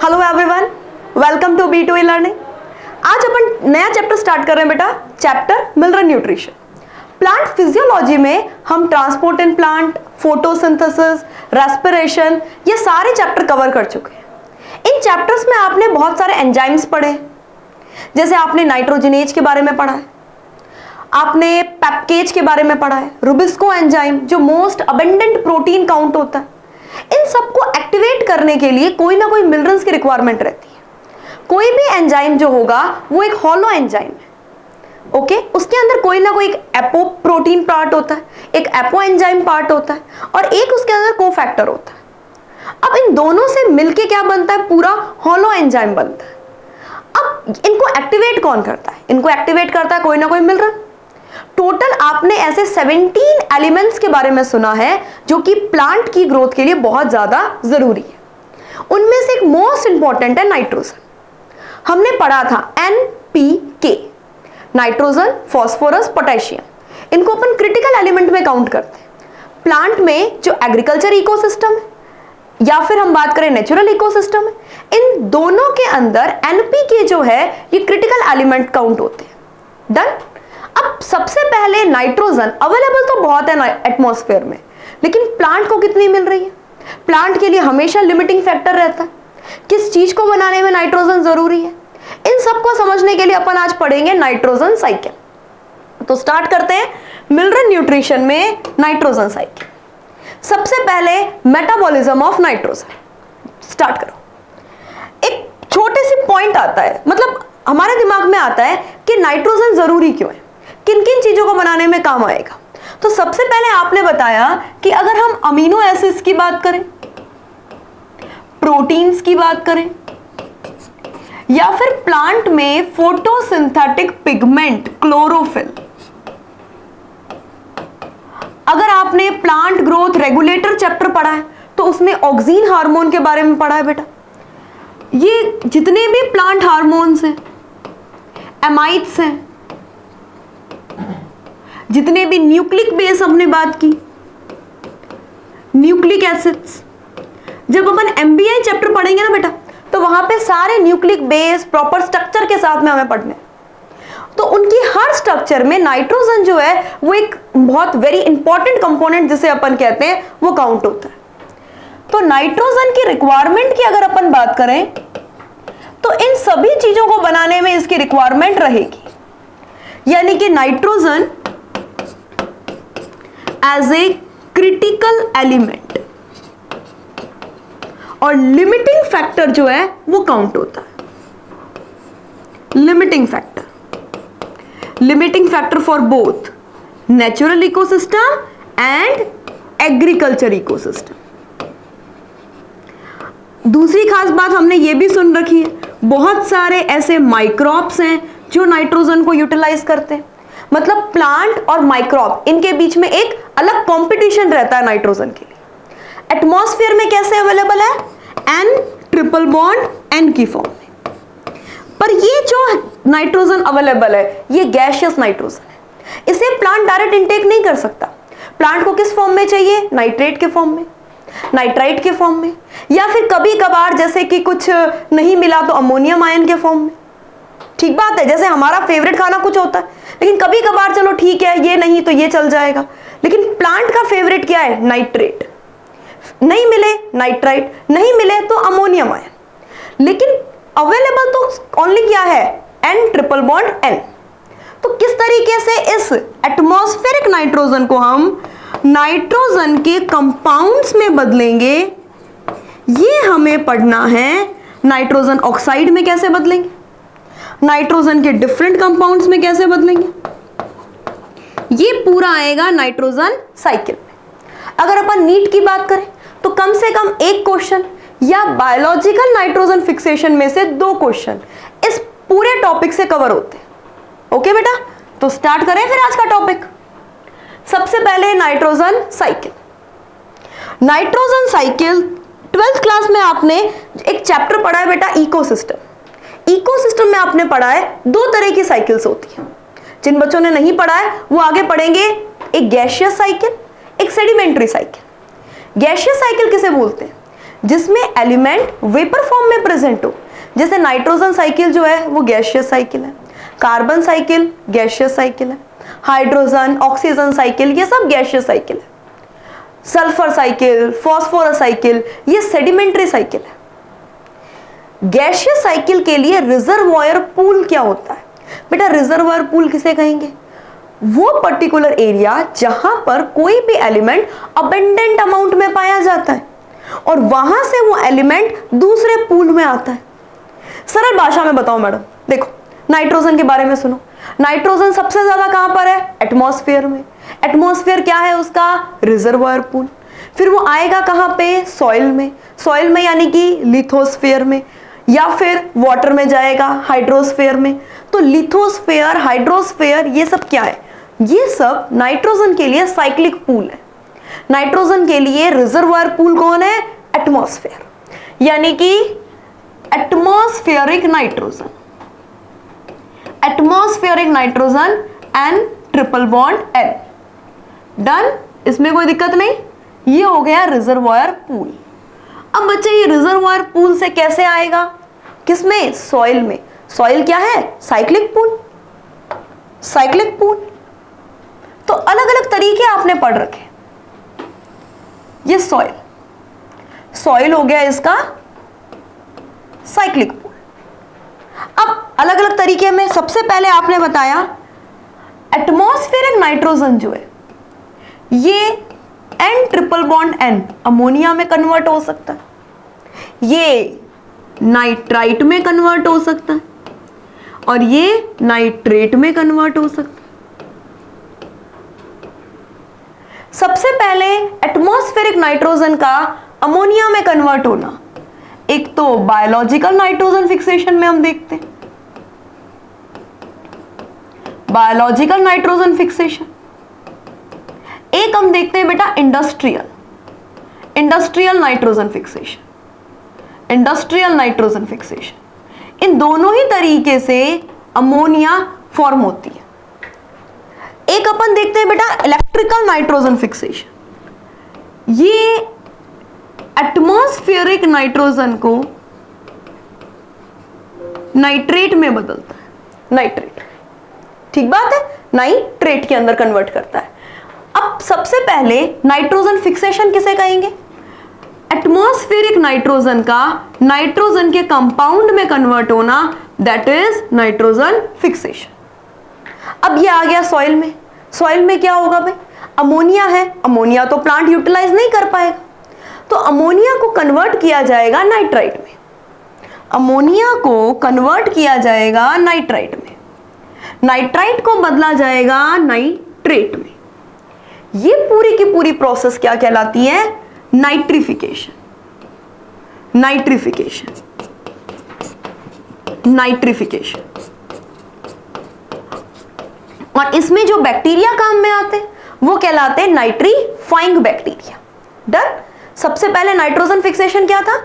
Hello everyone, welcome to B2E learning. आज अपन नया चैप्टर स्टार्ट कर रहे हैं बेटा, chapter mineral nutrition. Plant physiology में हम transport in plant, photosynthesis, respiration, ये सारे चैप्टर कवर कर चुके हैं। इन चैप्टर्स में आपने बहुत सारे एंजाइम्स पढ़े, जैसे आपने नाइट्रोजनेज के बारे में पढ़ा है, आपने पेप्केज के बारे में पढ़ा है, रुबिस्को एंजाइम जो मोस्ट अबंडेंट प्रोटीन काउंट होता है। इन सबको एक्टिवेट करने के लिए कोई ना कोई मिनरल्स की रिक्वायरमेंट रहती है। कोई भी एंजाइम जो होगा वो एक हॉलो एंजाइम है, ओके। उसके अंदर कोई ना कोई एक एपो प्रोटीन पार्ट होता है, एक एपो एंजाइम पार्ट होता है और एक उसके अंदर कोफैक्टर होता है। अब इन दोनों से मिलके क्या बनता है? पूरा हॉलो एंजाइम बनता है। अब इनको एक्टिवेट कौन करता है? इनको एक्टिवेट करता है कोई ना कोई मिनरल। टोटल आपने ऐसे 17 एलिमेंट्स के बारे में सुना है जो कि प्लांट की ग्रोथ के लिए बहुत ज्यादा जरूरी है। उनमें से एक मोस्ट इंपॉर्टेंट है नाइट्रोजन। हमने पढ़ा था NPK, नाइट्रोजन, फास्फोरस, पोटेशियम। इनको अपन क्रिटिकल एलिमेंट में काउंट करते हैं। प्लांट में जो एग्रीकल्चर इकोसिस्टम है या फिर हम बात करें नेचुरल इकोसिस्टम है, इन दोनों के अंदर NPK जो है ये क्रिटिकल एलिमेंट काउंट होते हैं। डन। अब सबसे पहले नाइट्रोजन अवेलेबल तो बहुत है एटमॉस्फेयर में, लेकिन प्लांट को कितनी मिल रही है? प्लांट के लिए हमेशा लिमिटिंग फैक्टर रहता है। किस चीज को बनाने में नाइट्रोजन जरूरी है? इन सबको समझने के लिए अपन आज पढ़ेंगे नाइट्रोजन साइकिल। तो स्टार्ट करते हैं मिनरल न्यूट्रिशन में नाइट्रोजन साइकिल। सबसे पहले मेटाबॉलिज्म ऑफ नाइट्रोजन स्टार्ट करो। एक छोटे से पॉइंट आता है, मतलब हमारे दिमाग में आता है कि नाइट्रोजन जरूरी क्यों है, किन किन चीजों को बनाने में काम आएगा। तो सबसे पहले आपने बताया कि अगर हम अमीनो एसिड्स की बात करें, प्रोटीन्स की बात करें, या फिर प्लांट में फोटोसिंथेटिक पिगमेंट क्लोरोफिल, अगर आपने प्लांट ग्रोथ रेगुलेटर चैप्टर पढ़ा है तो उसमें ऑक्सीन हार्मोन के बारे में पढ़ा है बेटा। ये जितने भी प्लांट हार्मोन्स हैं, एमाइड्स हैं, जितने भी न्यूक्लिक बेस हमने बात की, न्यूक्लिक एसिड्स, जब अपन MBI चैप्टर पढ़ेंगे ना बेटा तो वहां पे सारे न्यूक्लिक बेस प्रॉपर स्ट्रक्चर के साथ में हमें पढ़ने, तो उनकी हर स्ट्रक्चर में नाइट्रोजन जो है वो एक बहुत वेरी इंपॉर्टेंट कंपोनेंट जिसे अपन कहते हैं वो काउंट होता है। तो नाइट्रोजन की रिक्वायरमेंट की अगर अपन बात करें तो इन सभी चीजों को बनाने में इसकी रिक्वायरमेंट रहेगी, यानी कि nitrogen as a critical element और लिमिटिंग फैक्टर जो है वो काउंट होता है। Limiting factor for both natural ecosystem and agriculture ecosystem. दूसरी खास बात हमने ये भी सुन रखी है, बहुत सारे ऐसे माइक्रोब्स हैं जो नाइट्रोजन को यूटिलाइज करते हैं। मतलब प्लांट और माइक्रोब, इनके बीच में एक अलग कंपटीशन रहता है नाइट्रोजन के लिए। एटमॉस्फेयर में कैसे अवेलेबल है? N ट्रिपल बॉन्ड N की फॉर्म में। पर ये जो नाइट्रोजन अवेलेबल है ये गैसियस नाइट्रोजन है, इसे प्लांट डायरेक्ट इनटेक नहीं कर सकता। प्लांट को किस फॉर्म में चाहिए? नाइट्रेट के फॉर्म में, नाइट्राइट के फॉर्म में, या फिर कभी कभार जैसे कि कुछ नहीं मिला तो अमोनियम आयन के फॉर्म में। ठीक बात है, जैसे हमारा फेवरेट खाना कुछ होता है, लेकिन कभी कभार चलो ठीक है ये नहीं तो ये चल जाएगा, लेकिन प्लांट का फेवरेट क्या है? नाइट्रेट। नहीं मिले नाइट्राइट, नहीं मिले तो अमोनियम आयन, लेकिन अवेलेबल तो ओनली क्या है? N triple bond N। तो किस तरीके से इस एटमॉस्फेरिक नाइट्रोजन को हम नाइट्रोजन के कंपाउंड्स में बदलेंगे, ये हमें पढ़ना है। नाइट्रोजन ऑक्साइड में कैसे बदलेंगे, नाइट्रोजन के डिफरेंट कंपाउंड्स में कैसे बदलेंगे, ये पूरा आएगा नाइट्रोजन साइकिल में। अगर अपन नीट की बात करें तो कम से कम एक क्वेश्चन या बायोलॉजिकल नाइट्रोजन फिक्सेशन में से 2 क्वेश्चन इस पूरे टॉपिक से कवर होते हैं। ओके बेटा, तो स्टार्ट करें फिर आज का टॉपिक। सबसे पहले nitrogen cycle. Nitrogen cycle 12th class में आपने एक चैप्टर पढ़ा है बेटा, इकोसिस्टम। इकोसिस्टम में आपने पढ़ा है 2 तरह की साइकिल्स होती है। जिन बच्चों ने नहीं पढ़ा है वो आगे पढ़ेंगे, एक गैसियस साइकिल, एक सेडिमेंट्री साइकिल। गैसियस साइकिल किसे बोलते हैं? जिसमें एलिमेंट वेपर फॉर्म में प्रेजेंट हो। जैसे नाइट्रोजन साइकिल जो है वो गैसियस साइकिल है, कार्बन साइकिल गैसियस साइकिल है, हाइड्रोजन ऑक्सीजन साइकिल ये सब गैसियस साइकिल है, सल्फर साइकिल, फॉस्फोरस साइकिल ये सेडिमेंट्री साइकिल है। गैसियस साइकिल के लिए रिजर्वॉयर पूल क्या होता है बेटा? रिजर्वॉयर पूल किसे कहेंगे? वो पर्टिकुलर एरिया जहां पर कोई भी एलिमेंट अबंडेंट अमाउंट में पाया जाता है और वहां से वो एलिमेंट दूसरे पूल में आता है। सरल भाषा में बताओ मैडम, देखो नाइट्रोजन के बारे में सुनो। नाइट्रोजन सबसे ज्यादा कहां पर है? एटमॉस्फेयर में। एटमॉस्फेयर क्या है उसका? Reservoir pool. फिर वो आएगा कहां पे? सॉइल में। सॉइल में यानी कि लिथोस्फेयर में, या फिर वाटर में जाएगा हाइड्रोस्फेयर में। तो लिथोस्फेयर, हाइड्रोस्फेयर ये सब क्या है? ये सब नाइट्रोजन के लिए साइक्लिक पूल है। नाइट्रोजन के लिए रिजर्वॉयर पूल कौन है? एटमॉस्फेयर, यानी कि atmospheric nitrogen. Atmospheric nitrogen N triple bond N। Done, इसमें कोई दिक्कत नहीं। ये हो गया रिजर्वॉयर पूल। अब बच्चे ये रिजर्वॉयर पूल से कैसे आएगा? किसमें? सॉइल में। सॉइल क्या है? Cyclic pool. Cyclic pool. तो अलग अलग तरीके आपने पढ़ रखे। ये सॉइल, सॉइल हो गया इसका साइक्लिक पूल। अब अलग अलग तरीके में सबसे पहले आपने बताया एटमॉस्फेरिक नाइट्रोजन जो है ये N triple bond N ammonia में कन्वर्ट हो सकता है, ये नाइट्राइट में कन्वर्ट हो सकता है और ये नाइट्रेट में कन्वर्ट हो सकता है। सबसे पहले एटमॉस्फेरिक नाइट्रोजन का अमोनिया में कन्वर्ट होना, एक तो बायोलॉजिकल नाइट्रोजन फिक्सेशन में हम देखते हैं, बायोलॉजिकल नाइट्रोजन फिक्सेशन। एक हम देखते हैं बेटा industrial, industrial nitrogen fixation, industrial nitrogen fixation. इन दोनों ही तरीके से अमोनिया फॉर्म होती है। एक अपन देखते हैं बेटा इलेक्ट्रिकल नाइट्रोजन फिक्सेशन। ये एटमॉस्फेरिक नाइट्रोजन को नाइट्रेट में बदलता है, नाइट्रेट, ठीक बात है, नाइट्रेट के अंदर कन्वर्ट करता है। अब सबसे पहले नाइट्रोजन फिक्सेशन किसे कहेंगे? एटमॉस्फेरिक नाइट्रोजन का नाइट्रोजन के कंपाउंड में कन्वर्ट होना, दैट इज नाइट्रोजन फिक्सेशन। अब ये आ गया सॉइल में। सॉइल में क्या होगा भाई? अमोनिया है, अमोनिया तो प्लांट यूटिलाइज नहीं कर पाएगा, तो अमोनिया को कन्वर्ट किया जाएगा नाइट्राइट में। अमोनिया को कन्वर्ट किया जाएगा नाइट्राइट में, नाइट्राइट को बदला जाएगा नाइट्रेट में। ये पूरी की पूरी प्रोसेस क्या कहलाती है? नाइट्रिफिकेशन। Nitrification, nitrification. और इसमें जो बैक्टीरिया काम में आते हैं वो कहलाते हैं नाइट्रीफाइंग बैक्टीरिया। डन। सबसे पहले नाइट्रोजन फिक्सेशन क्या था?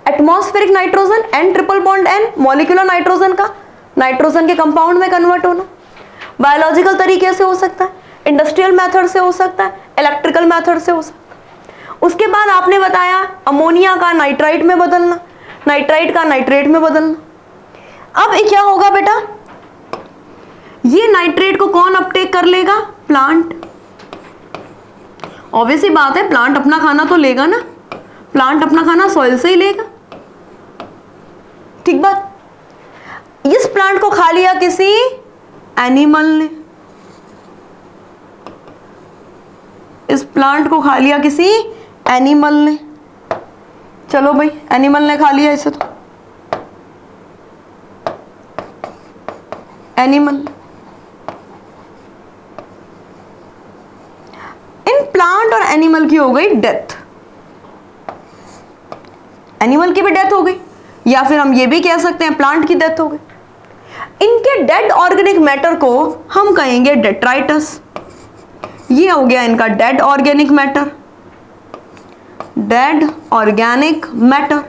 Atmospheric nitrogen N triple bond N, molecular nitrogen का नाइट्रोजन के कंपाउंड में कन्वर्ट होना। बायोलॉजिकल तरीके से हो सकता है, इंडस्ट्रियल मेथड से हो सकता है, इलेक्ट्रिकल मेथड से हो सकता है। उसके बाद आपने बताया अमोनिया का नाइट्राइट में बदलना, नाइट्राइट का नाइट्रेट में बदलना। अब क्या होगा बेटा? ये नाइट्रेट को कौन अपटेक कर लेगा? प्लांट। ऑब्वियस ही बात है, प्लांट अपना खाना तो लेगा ना, प्लांट अपना खाना सॉइल से ही लेगा, ठीक बात। इस प्लांट को खा लिया किसी एनिमल ने, इस प्लांट को खा लिया किसी एनिमल ने। चलो भाई, एनिमल ने खा लिया इसे, तो एनिमल। इन प्लांट और एनिमल की हो गई डेथ, एनिमल की भी डेथ हो गई, या फिर हम ये भी कह सकते हैं प्लांट की डेथ हो गई। इनके डेड ऑर्गेनिक मैटर को हम कहेंगे डेट्राइटस। ये हो गया इनका dead organic matter, dead organic matter.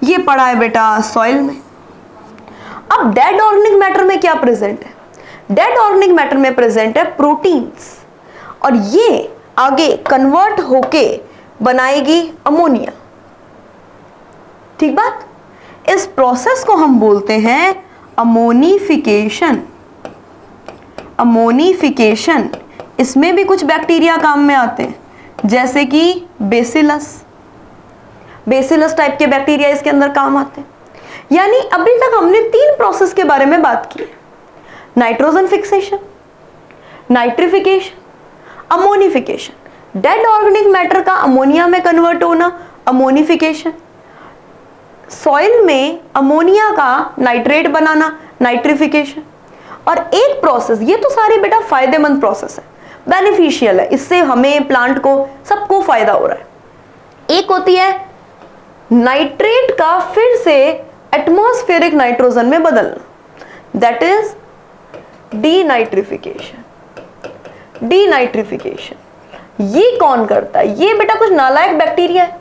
ये पड़ा है बेटा सॉइल में। अब डेड ऑर्गेनिक मैटर में क्या प्रेजेंट है? डेड ऑर्गेनिक मैटर में प्रेजेंट है प्रोटीन्स, और ये आगे कन्वर्ट होके बनाएगी अमोनिया। ठीक बात। इस प्रोसेस को हम बोलते हैं अमोनिफिकेशन। अमोनिफिकेशन, इसमें भी कुछ बैक्टीरिया काम में आते हैं, जैसे कि बेसिलस। बेसिलस टाइप के बैक्टीरिया इसके अंदर काम आते हैं। यानी अभी तक हमने 3 प्रोसेस के बारे में बात की, nitrogen fixation, nitrification, ammonification. Dead organic matter का अमोनिया में कन्वर्ट होना, अमोनिफिकेशन। सॉइल में अमोनिया का नाइट्रेट बनाना, नाइट्रिफिकेशन। और एक प्रोसेस, ये तो सारी बेटा फायदेमंद प्रोसेस है, बेनिफिशियल है, इससे हमें, प्लांट को, सबको फायदा हो रहा है। एक होती है नाइट्रेट का फिर से एटमॉस्फेरिक नाइट्रोजन में बदलना, दैट इज डीनाइट्रिफिकेशन। डीनाइट्रिफिकेशन ये कौन करता है? ये बेटा कुछ नालायक बैक्टीरिया है,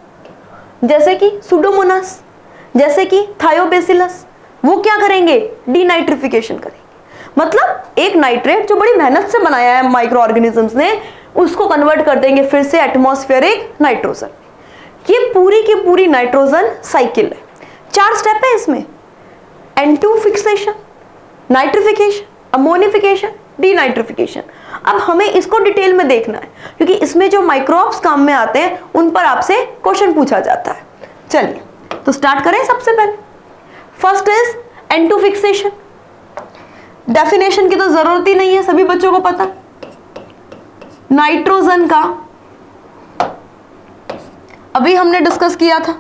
जैसे कि सुडोमोनास, जैसे कि थायोबेसिलस। वो क्या करेंगे? डीनाइट्रिफिकेशन करेंगे। मतलब एक नाइट्रेट जो बड़ी मेहनत से बनाया है माइक्रो ऑर्गेनिजम्स ने, उसको कन्वर्ट कर देंगे फिर से एटमॉस्फेरिक नाइट्रोजन। ये पूरी की पूरी नाइट्रोजन साइकिल है। 4 स्टेप है इसमें, N2 fixation, nitrification, ammonification, denitrification. अब हमें इसको डिटेल में देखना है, क्योंकि इसमें जो माइक्रोब्स काम में आते हैं उन पर आपसे क्वेश्चन पूछा जाता है। चलिए तो स्टार्ट करें। सबसे पहले first is N2 fixation. Definition की तो जरूरत ही नहीं है, सभी बच्चों को पता। नाइट्रोजन का अभी हमने डिस्कस किया था,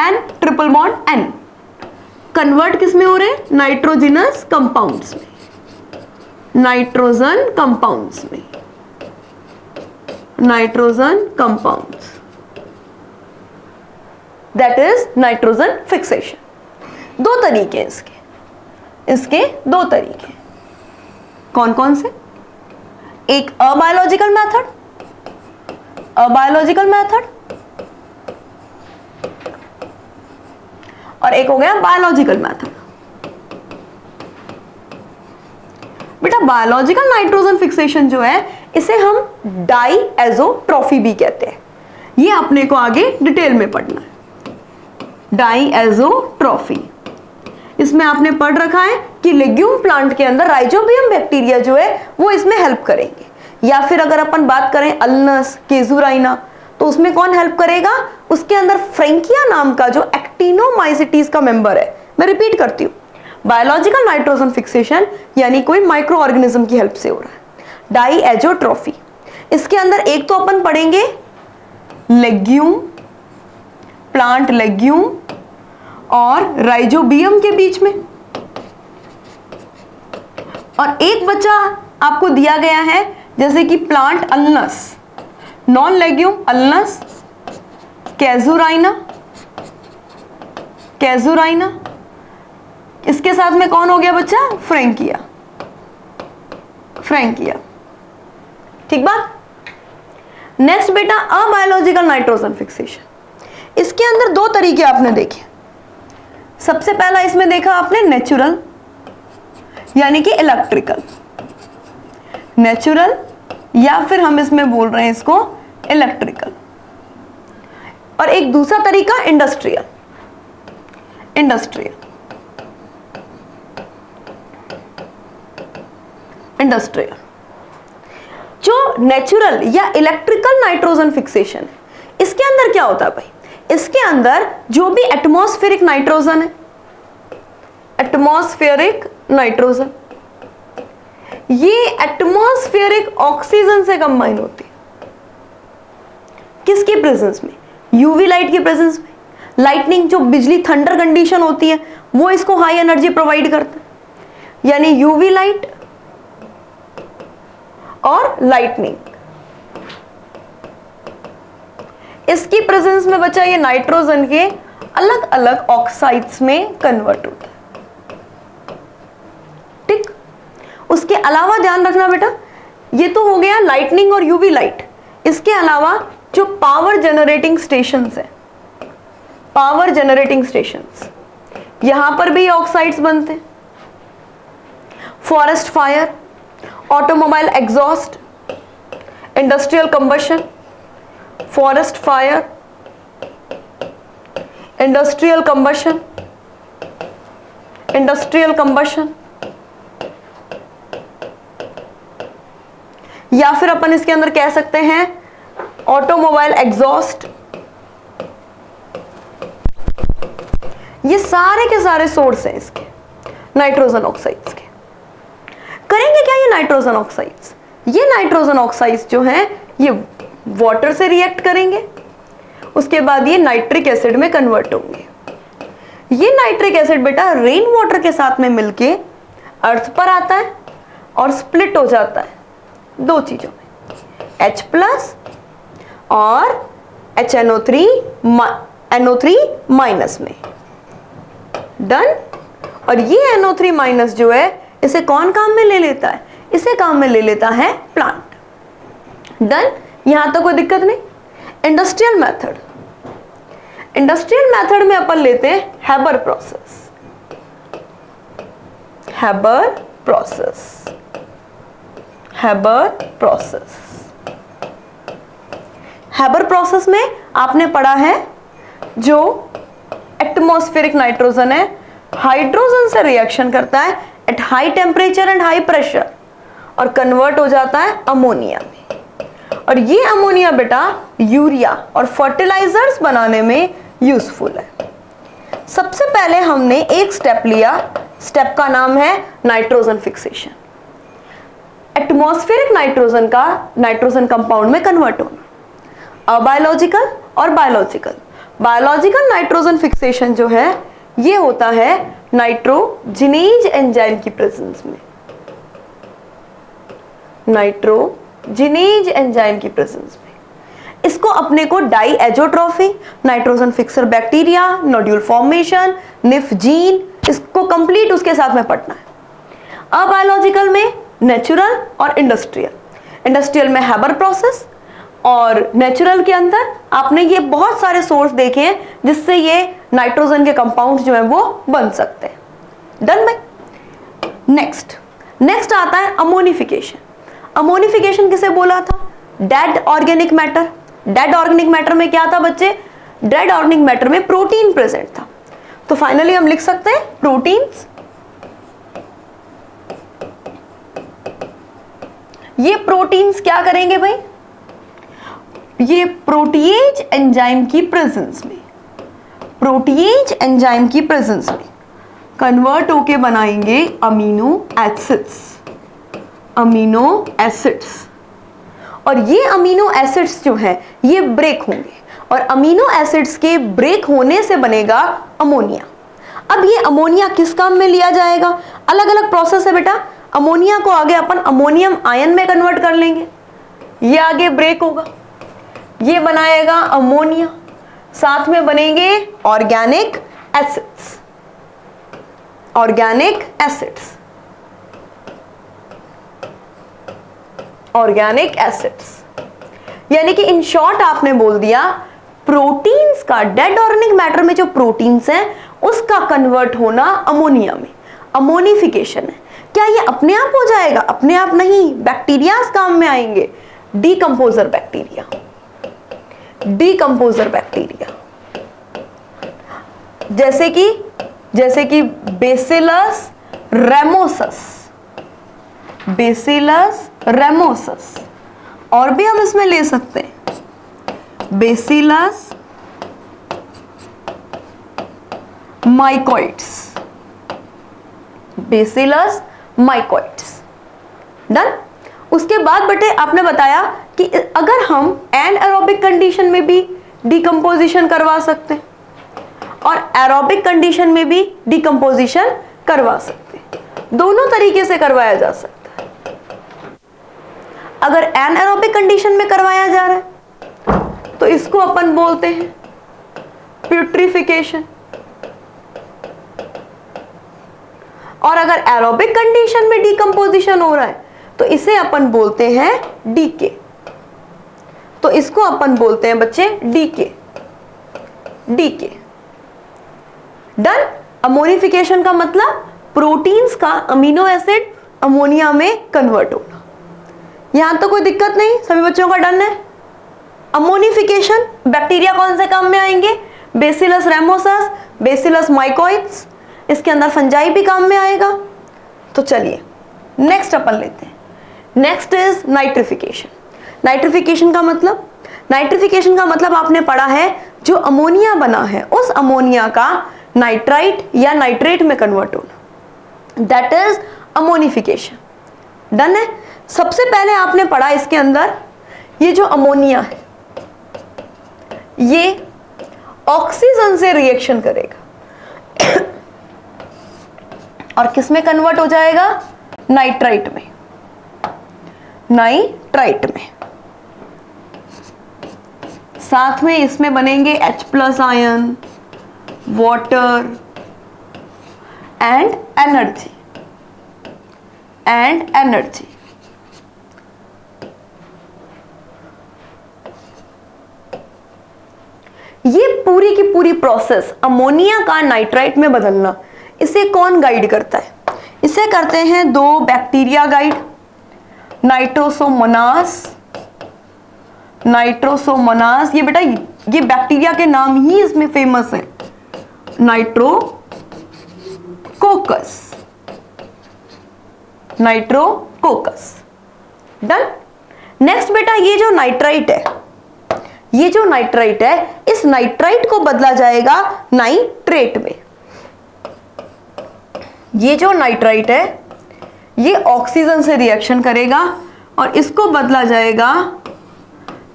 N triple bond N convert किस में हो रहे हैं? नाइट्रोजिनस कंपाउंड्स में, नाइट्रोजन कंपाउंड्स में, nitrogen compounds, that is nitrogen fixation. 2 तरीके इसके 2 तरीके। कौन कौन से? एक अबायोलॉजिकल मेथड, और एक हो गया बायोलॉजिकल मेथड। बेटा बायोलॉजिकल नाइट्रोजन फिक्सेशन जो है, इसे हम डाईएज़ोट्रॉफी भी कहते हैं। ये अपने को आगे डिटेल में पढ़ना है। डाईएज़ोट्रॉफी, इसमें आपने पढ़ रखा है कि लेग्यूम प्लांट के अंदर राइजोबियम बैक्टीरिया जो है वो इसमें हेल्प करेंगे। या फिर अगर अपन बात करें अल्नस, केजुराइना, तो उसमें कौन हेल्प करेगा? उसके अंदर फ्रेंकिया नाम का जो एक्टिनोमाइसिटीज का मेंबर है। मैं रिपीट करती हूँ, बायोलॉजिकल नाइट्रोजन फिक्सेशन यानी कोई माइक्रो ऑर्गेनिज्म की हेल्प से हो रहा है। डाईएज़ोट्रॉफी, इसके अंदर एक तो अपन पढ़ेंगे लेग्यूम, प्लांट लेग्यूम और राइजोबियम के बीच में, और एक बच्चा आपको दिया गया है जैसे कि प्लांट अल्नस, नॉन लेग्यूम अल्नस, कैजुराइना, इसके साथ में कौन हो गया बच्चा? फ्रेंकिया। ठीक बात। नेक्स्ट बेटा अबायोलॉजिकल नाइट्रोजन फिक्सेशन। इसके अंदर 2 तरीके आपने देखे। सबसे पहला इसमें देखा आपने नेचुरल यानी कि इलेक्ट्रिकल, नेचुरल, या फिर हम इसमें बोल रहे हैं इसको इलेक्ट्रिकल। और एक दूसरा तरीका इंडस्ट्रियल। जो नेचुरल या इलेक्ट्रिकल नाइट्रोजन फिक्सेशन है, इसके अंदर क्या होता है भाई? इसके अंदर जो भी एटमॉस्फेरिक नाइट्रोजन है, एटमॉस्फेरिक नाइट्रोजन, ये एटमॉस्फेरिक ऑक्सीजन से कंबाइन होती है। किसके प्रेजेंस में? यूवी लाइट के प्रेजेंस में। लाइटनिंग, जो बिजली थंडर कंडीशन होती है, वो इसको हाई एनर्जी प्रोवाइड करता है। यानी यूवी लाइट और लाइटनिंग, इसकी प्रेजेंस में बचा ये नाइट्रोजन के अलग अलग ऑक्साइड्स में कन्वर्ट होता है। ठीक। उसके अलावा ध्यान रखना बेटा, ये तो हो गया लाइटनिंग और यूवी लाइट। इसके अलावा जो पावर जनरेटिंग स्टेशंस है, पावर जनरेटिंग स्टेशंस, यहां पर भी ऑक्साइड्स बनते हैं। Forest fire, automobile exhaust, industrial combustion, forest fire, industrial combustion, industrial combustion, या फिर अपन इसके अंदर कह सकते हैं ऑटोमोबाइल एग्जॉस्ट। ये सारे के सारे सोर्स हैं इसके नाइट्रोजन ऑक्साइड्स के। करेंगे क्या ये नाइट्रोजन ऑक्साइड्स? ये नाइट्रोजन ऑक्साइड्स जो हैं ये वाटर से रिएक्ट करेंगे, उसके बाद ये नाइट्रिक एसिड में कन्वर्ट होंगे। ये नाइट्रिक एसिड बेटा रेन वाटर के साथ में मिलके अर्थ पर आता है और स्प्लिट हो जाता है दो चीजों में, H+ और HNO3 NO3 माइनस में। डन। और ये NO3 जो है इसे कौन काम में ले लेता है? इसे काम में ले लेता है प्लांट। डन। यहां तक कोई दिक्कत नहीं। इंडस्ट्रियल मेथड, इंडस्ट्रियल मेथड में अपन लेते हैं Haber process. Haber process, Haber process. Haber process में आपने पढ़ा है जो एटमॉस्फेरिक नाइट्रोजन है हाइड्रोजन से रिएक्शन करता है at high temperature and high pressure और कन्वर्ट हो जाता है अमोनिया में। और ये अमोनिया बेटा यूरिया और फर्टिलाइजर्स बनाने में यूजफुल है। सबसे पहले हमने एक स्टेप लिया, स्टेप का नाम है नाइट्रोजन फिक्सेशन। एटमॉस्फेरिक नाइट्रोजन का नाइट्रोजन कंपाउंड में कन्वर्ट होना। अबायोलॉजिकल और बायोलॉजिकल, बायोलॉजिकल नाइट्रोजन फिक्सेशन जो है ये होता है नाइट्रोजिनेज एंजाइम की प्रेजेंस में, नाइट्रोजिनेज एंजाइम की प्रेजेंस में। इसको अपने को diazotrophy, nitrogen fixer bacteria, nodule formation, nif gene, इसको कंप्लीट उसके साथ में पढ़ना है। अबायोलॉजिकल में नेचुरल और इंडस्ट्रियल, इंडस्ट्रियल में हैबर प्रोसेस और नेचुरल के अंदर आपने ये बहुत सारे सोर्स देखे हैं जिससे ये नाइट्रोजन के कंपाउंड्स जो हैं वो बन सकते हैं। डन भाई। नेक्स्ट आता है अमोनिफिकेशन। अमोनिफिकेशन किसे बोला था? Dead organic matter. Dead organic matter में क्या था बच्चे? डेड ऑर्गेनिक मैटर में प्रोटीन प्रेजेंट था। तो फाइनली हम लिख सकते हैं प्रोटीन्स। ये प्रोटीन्स क्या करेंगे भाई? ये प्रोटीएज एंजाइम की प्रेजेंस में, प्रोटीएज एंजाइम की प्रेजेंस में कन्वर्ट होके बनाएंगे अमीनो एसिड्स, अमीनो एसिड्स। और ये अमीनो एसिड्स जो है ये ब्रेक होंगे और अमीनो एसिड्स के ब्रेक होने से बनेगा अमोनिया। अब ये अमोनिया किस काम में लिया जाएगा? अलग अलग प्रोसेस है बेटा। अमोनिया को आगे अपन अमोनियम आयन में कन्वर्ट कर लेंगे, ये आगे ब्रेक होगा, ये बनाएगा अमोनिया, साथ में बनेंगे organic acids, organic acids, organic acids. यानी कि इन शॉर्ट आपने बोल दिया प्रोटीन्स का, डेड ऑर्गेनिक मैटर में जो प्रोटीन्स हैं उसका कन्वर्ट होना अमोनिया में, अमोनिफिकेशन है। क्या ये अपने आप हो जाएगा? अपने आप नहीं, बैक्टीरियाज काम में आएंगे। डीकंपोजर बैक्टीरिया, डीकंपोजर बैक्टीरिया जैसे कि बेसिलस रेमोसस, बेसिलस रेमोसस। और भी हम इसमें ले सकते हैं बेसिलस माइकोइड्स, बेसिलस माइकोइड्स। डन। उसके बाद बेटे आपने बताया कि अगर हम एनएरोबिक कंडीशन में भी डिकम्पोजिशन करवा सकते हैं और एरोबिक कंडीशन में भी डिकम्पोजिशन करवा सकते हैं, दोनों तरीके से करवाया जा सकता है। अगर एनएरोबिक कंडीशन में करवाया जा रहा है तो इसको अपन बोलते हैं प्यूट्रिफिकेशन, और अगर एरोबिक कंडीशन में डिकम्पोजिशन हो रहा है तो इसे अपन बोलते हैं डीके। तो इसको अपन बोलते हैं बच्चे डीके, डीके। डन। अमोनिफिकेशन का मतलब प्रोटीन्स का अमीनो एसिड अमोनिया में कन्वर्ट होना। यहां तो कोई दिक्कत नहीं, सभी बच्चों का डन है। अमोनिफिकेशन बैक्टीरिया कौन से काम में आएंगे? बेसिलस रेमोसस, बेसिलस माइकोइड्स, इसके अंदर फंजाई भी काम में आएगा। तो चलिए नेक्स्ट अपन लेते हैं। Next is nitrification. नाइट्रिफिकेशन का मतलब आपने पढ़ा है जो अमोनिया बना है उस अमोनिया का नाइट्राइट या नाइट्रेट में कन्वर्ट होना, दैट इज अमोनिफिकेशन। डन है। सबसे पहले आपने पढ़ा इसके अंदर ये जो अमोनिया है ये ऑक्सीजन से रिएक्शन करेगा और किस में कन्वर्ट हो जाएगा? नाइट्राइट में। साथ में इसमें बनेंगे H+ ion, water and energy. ये पूरी की पूरी प्रोसेस अमोनिया का नाइट्राइट में बदलना, इसे कौन गाइड करता है? इसे करते हैं दो बैक्टीरिया गाइड, नाइट्रोसोमोनास। ये बेटा ये बैक्टीरिया के नाम ही इसमें फेमस है, नाइट्रोकोकस। डन। नेक्स्ट बेटा ये जो नाइट्राइट है इस नाइट्राइट को बदला जाएगा नाइट्रेट में। ये जो नाइट्राइट है ये ऑक्सीजन से रिएक्शन करेगा और इसको बदला जाएगा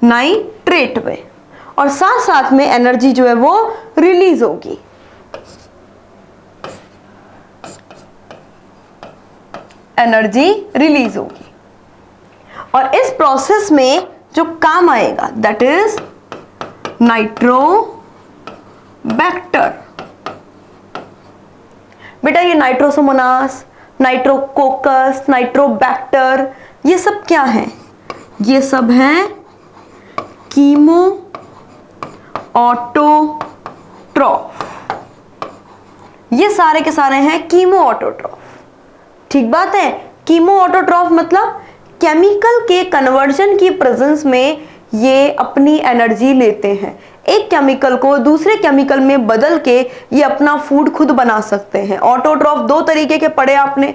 नाइट्रेट में, और साथ साथ में एनर्जी जो है वो रिलीज होगी। और इस प्रोसेस में जो काम आएगा दैट इज नाइट्रोबैक्टर। बेटा ये नाइट्रोसोमोनास, नाइट्रोकोकस, नाइट्रोबैक्टर ये सब क्या है? ये सब हैं कीमो ऑटोट्रॉफ। ये सारे के सारे हैं कीमो ऑटोट्रॉफ। ठीक बात है। कीमो ऑटोट्रॉफ मतलब केमिकल के कन्वर्जन की प्रेजेंस में ये अपनी एनर्जी लेते हैं। एक केमिकल को दूसरे केमिकल में बदल के ये अपना फूड खुद बना सकते हैं। ऑटोट्रॉफ दो तरीके के पढ़े आपने,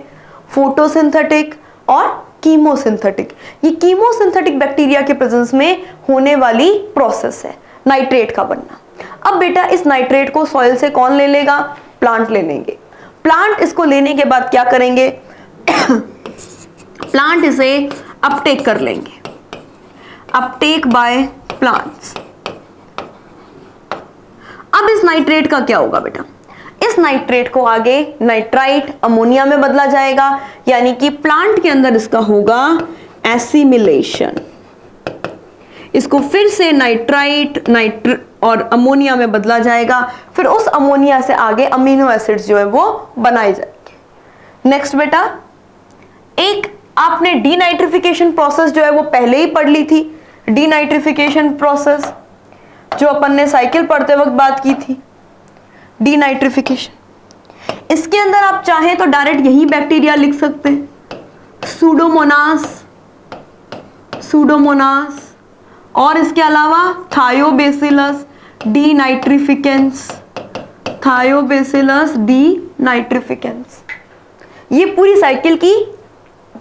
फोटोसिंथेटिक और कीमोसिंथेटिक। ये कीमोसिंथेटिक बैक्टीरिया के प्रेजेंस में होने वाली प्रोसेस है नाइट्रेट का बनना। अब बेटा इस नाइट्रेट को सॉइल से कौन ले लेगा? प्लांट ले लेंगे। प्लांट इसको लेने के बाद क्या करेंगे? प्लांट इसे अपटेक कर लेंगे, अपटेक बाय प्लांट्स। अब इस नाइट्रेट का क्या होगा बेटा? इस नाइट्रेट को आगे नाइट्राइट अमोनिया में बदला जाएगा, यानी कि प्लांट के अंदर इसका होगा एसिमिलेशन। इसको फिर से नाइट्राइट और अमोनिया में बदला जाएगा, फिर उस अमोनिया से आगे अमीनो एसिड्स जो है वो बनाए जाएंगे। नेक्स्ट बेटा एक आपने डीनाइट्रिफिकेशन प्रोसेस जो है वो पहले ही पढ़ ली थी। डीनाइट्रिफिकेशन प्रोसेस जो अपन ने साइकिल पढ़ते वक्त बात की थी, डीनाइट्रिफिकेशन। इसके अंदर आप चाहें तो डायरेक्ट यही बैक्टीरिया लिख सकते हैं, सूडोमोनास, और इसके अलावा थायोबैसिलस डीनाइट्रिफिकेंस। ये पूरी साइकिल की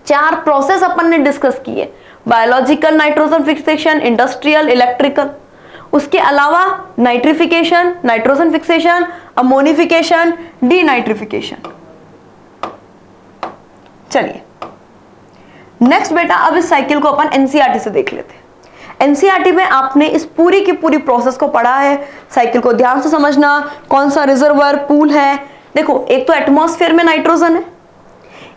4 प्रोसेस अपन ने डिस्कस की है, biological nitrogen fixation, industrial, electrical. उसके अलावा nitrification, nitrogen fixation, ammonification, denitrification. चलिए नेक्स्ट बेटा अब इस साइकिल को अपन एनसीईआरटी से देख लेते हैं। एनसीईआरटी में आपने इस पूरी की पूरी प्रोसेस को पढ़ा है। साइकिल को ध्यान से समझना, कौन सा रिजर्वर पूल है। देखो एक तो एटमॉस्फेयर में नाइट्रोजन है,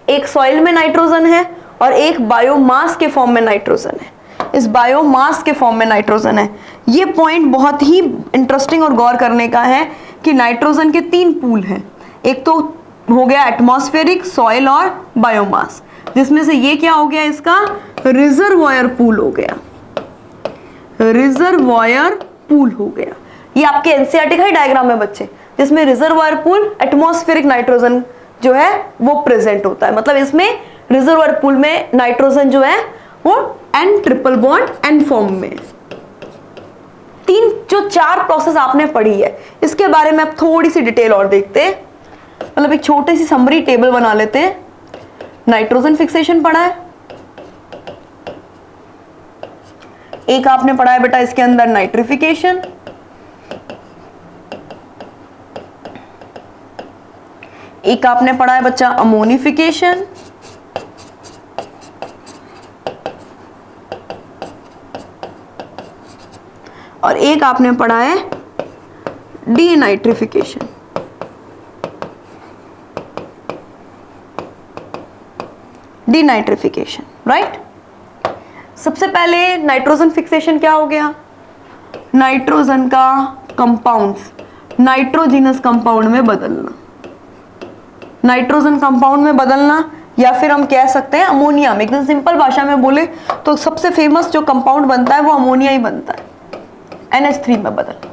एक सॉइल में नाइट्रोजन है, और एक बायोमास के फॉर्म में नाइट्रोजन है। इस बायोमास के फॉर्म में नाइट्रोजन है। ये पॉइंट बहुत ही इंटरेस्टिंग और गौर करने का है कि नाइट्रोजन के 3 पूल हैं। एक तो हो गया एटमॉस्फेरिक, सॉइल और बायोमास, जिसमें से ये क्या हो गया? इसका रिजर्वॉयर पूल हो गया, रिजर्वॉयर पूल हो गया। ये आपके एनसीईआरटी का ही डायग्राम है बच्चे, जिसमें रिजर्वॉयर पूल एटमॉस्फेरिक नाइट्रोजन जो है वो प्रेजेंट होता है। मतलब इसमें रिजर्वॉयर पूल में नाइट्रोजन जो है वो N triple bond N form में। तीन जो चार प्रोसेस आपने पढ़ी है इसके बारे में आप थोड़ी सी डिटेल और देखते हैं, मतलब एक छोटी सी समरी टेबल बना लेते हैं। नाइट्रोजन फिक्सेशन पढ़ा है, एक आपने पढ़ा है बेटा इसके अंदर नाइट्रिफिकेशन, एक आपने पढ़ा है बच्चा अमोनिफिकेशन, और एक आपने पढ़ा है डीनाइट्रिफिकेशन। Denitrification, right. सबसे पहले नाइट्रोजन फिक्सेशन क्या हो गया, नाइट्रोजन का कंपाउंड्स नाइट्रोजिनस कंपाउंड में बदलना, नाइट्रोजन कंपाउंड में बदलना, या फिर हम कह सकते हैं अमोनिया में। एकदम सिंपल भाषा में बोले तो सबसे फेमस जो कंपाउंड बनता है वो अमोनिया ही बनता है, NH3 में बदलना।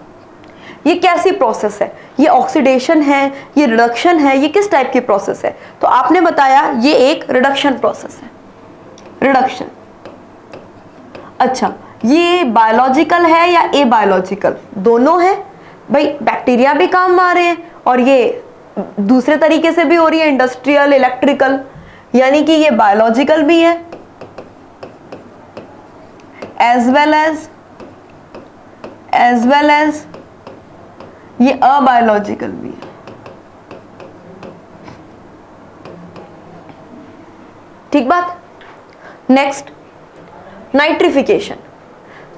ये कैसी प्रोसेस है, ये ऑक्सीडेशन है, ये रिडक्शन है, ये किस टाइप की प्रोसेस है? तो आपने बताया ये एक रिडक्शन प्रोसेस है, रिडक्शन। अच्छा, ये बायोलॉजिकल है या ए बायोलॉजिकल? दोनों है भाई, बैक्टीरिया भी काम आ रहे हैं और ये दूसरे तरीके से भी हो रही है, इंडस्ट्रियल, इलेक्ट्रिकल, यानी कि ये बायोलॉजिकल भी है एज वेल एज ये अबायोलॉजिकल भी है। ठीक बात। Next nitrification.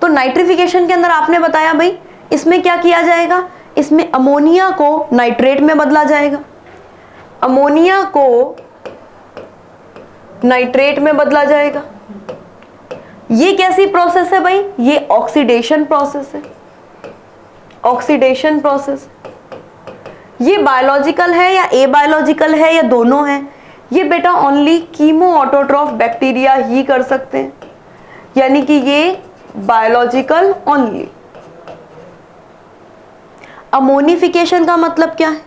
तो नाइट्रिफिकेशन के अंदर आपने बताया भाई इसमें क्या किया जाएगा, इसमें अमोनिया को नाइट्रेट में बदला जाएगा, अमोनिया को नाइट्रेट में बदला जाएगा। ये कैसी प्रोसेस है भाई, ये ऑक्सीडेशन प्रोसेस है, ऑक्सीडेशन प्रोसेस। ये बायोलॉजिकल है या ए बायोलॉजिकल है या दोनों है? ये बेटा ओनली कीमो ऑटोट्रॉफ बैक्टीरिया ही कर सकते हैं, यानी कि ये बायोलॉजिकल ओनली। अमोनिफिकेशन का मतलब क्या है,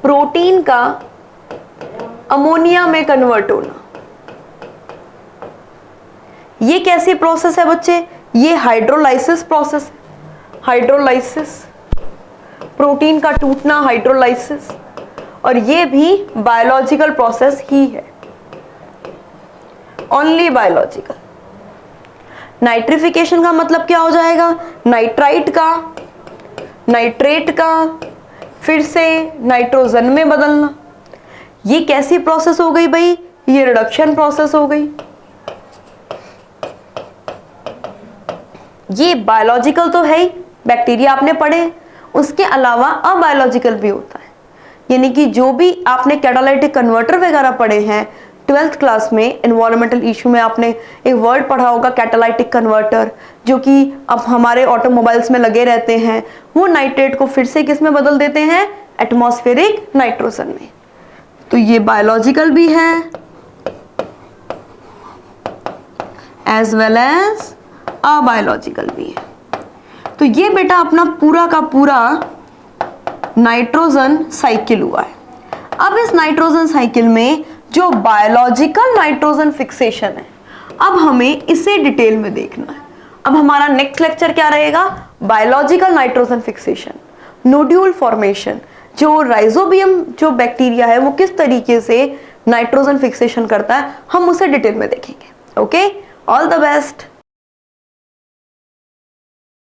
प्रोटीन का अमोनिया में कन्वर्ट होना। ये कैसी प्रोसेस है बच्चे, ये हाइड्रोलाइसिस प्रोसेस, हाइड्रोलाइसिस, प्रोटीन का टूटना, हाइड्रोलाइसिस, और ये भी बायोलॉजिकल प्रोसेस ही है, ओनली बायोलॉजिकल। नाइट्रिफिकेशन का मतलब क्या हो जाएगा, नाइट्राइट का नाइट्रेट का फिर से नाइट्रोजन में बदलना। ये कैसी प्रोसेस हो गई भाई, ये रिडक्शन प्रोसेस हो गई। ये बायोलॉजिकल तो है ही, बैक्टीरिया आपने पढ़े, उसके अलावा अबायोलॉजिकल भी होता है, यानी कि जो भी आपने कैटालाइटिक कन्वर्टर वगैरह पढ़े हैं 12th क्लास में, एनवायरमेंटल इशू में आपने एक वर्ड पढ़ा होगा कैटालाइटिक कन्वर्टर, जो कि अब हमारे ऑटोमोबाइल्स में लगे रहते हैं, वो नाइट्रेट को फिर से किस में बदल देते हैं, एटमॉस्फेरिक नाइट्रोजन में। तो ये बायोलॉजिकल भी है एज वेल एज अबायोलॉजिकल भी है। तो ये बेटा अपना पूरा का पूरा नाइट्रोजन साइकिल हुआ है। अब इस नाइट्रोजन साइकिल में जो बायोलॉजिकल नाइट्रोजन फिक्सेशन है, अब हमें इसे डिटेल में देखना है। अब हमारा नेक्स्ट लेक्चर क्या रहेगा, biological nitrogen fixation, nodule formation, जो राइजोबियम जो बैक्टीरिया है वो किस तरीके से नाइट्रोजन फिक्सेशन करता है, हम उसे डिटेल में देखेंगे। Okay, all the best.